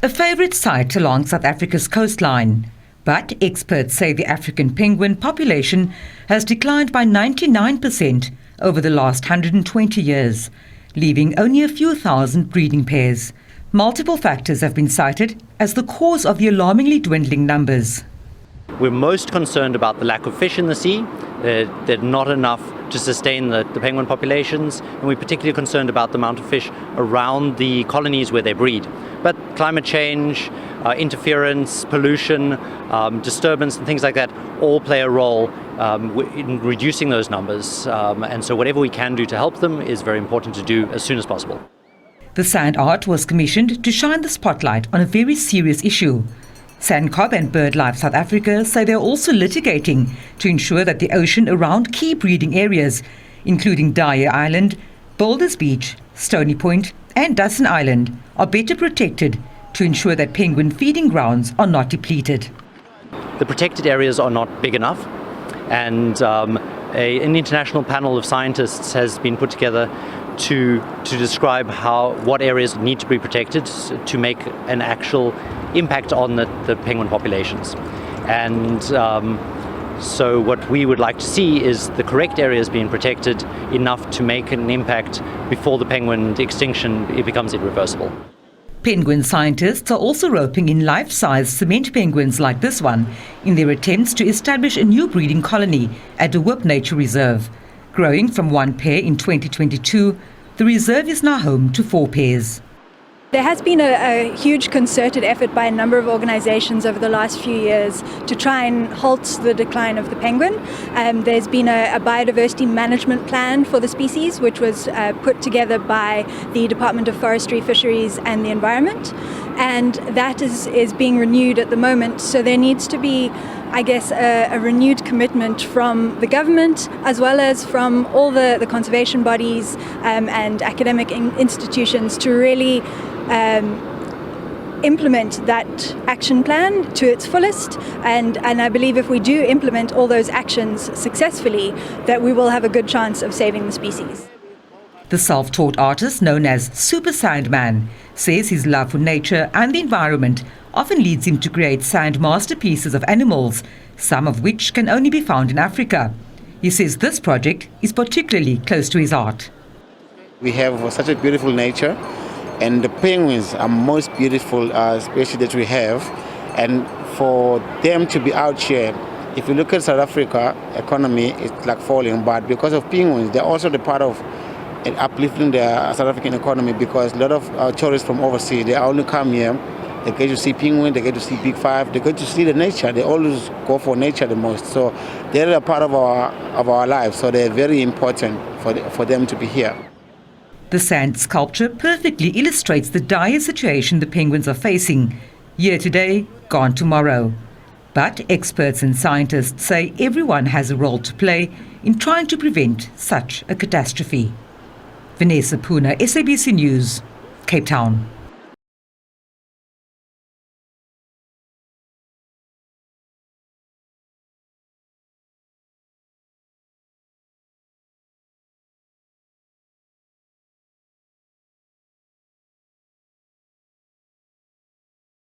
A favourite sight along South Africa's coastline. But experts say the African penguin population has declined by 99% over the last 120 years, leaving only a few thousand breeding pairs. Multiple factors have been cited as the cause of the alarmingly dwindling numbers. We're most concerned about the lack of fish in the sea. There are not enough to sustain the penguin populations, and we're particularly concerned about the amount of fish around the colonies where they breed. But climate change, interference, pollution, disturbance and things like that all play a role in reducing those numbers. And so whatever we can do to help them is very important to do as soon as possible. The sand art was commissioned to shine the spotlight on a very serious issue. SANCOB and BirdLife South Africa say they are also litigating to ensure that the ocean around key breeding areas, including Dyer Island, Boulders Beach, Stony Point and Dussin Island, are better protected to ensure that penguin feeding grounds are not depleted. The protected areas are not big enough, and an international panel of scientists has been put together to describe what areas need to be protected to make an actual impact on the penguin populations. And so what we would like to see is the correct areas being protected enough to make an impact before the penguin extinction becomes irreversible. Penguin scientists are also roping in life-size cement penguins like this one in their attempts to establish a new breeding colony at De Hoop Nature Reserve. Growing from one pair in 2022, the reserve is now home to 4 pairs. There has been a huge concerted effort by a number of organizations over the last few years to try and halt the decline of the penguin. There's been a biodiversity management plan for the species, which was put together by the Department of Forestry, Fisheries and the Environment. And that is being renewed at the moment. So there needs to be, I guess, a renewed commitment from the government as well as from all the conservation bodies and academic institutions to really implement that action plan to its fullest, and I believe if we do implement all those actions successfully, that we will have a good chance of saving the species. The self-taught artist known as Super Sandman says his love for nature and the environment often leads him to create sand masterpieces of animals, some of which can only be found in Africa. He says this project is particularly close to his heart. We have such a beautiful nature, and the penguins are most beautiful species that we have, and for them to be out here, if you look at South Africa economy, it's like falling, but because of penguins, they're also the part of uplifting the South African economy, because a lot of tourists from overseas, they only come here, they get to see penguins, they get to see Big Five, they get to see the nature. They always go for nature the most, so they're a part of our lives, so they're very important for them to be here. The sand sculpture perfectly illustrates the dire situation the penguins are facing. Here today, gone tomorrow. But experts and scientists say everyone has a role to play in trying to prevent such a catastrophe. Vanessa Puna, SABC News, Cape Town.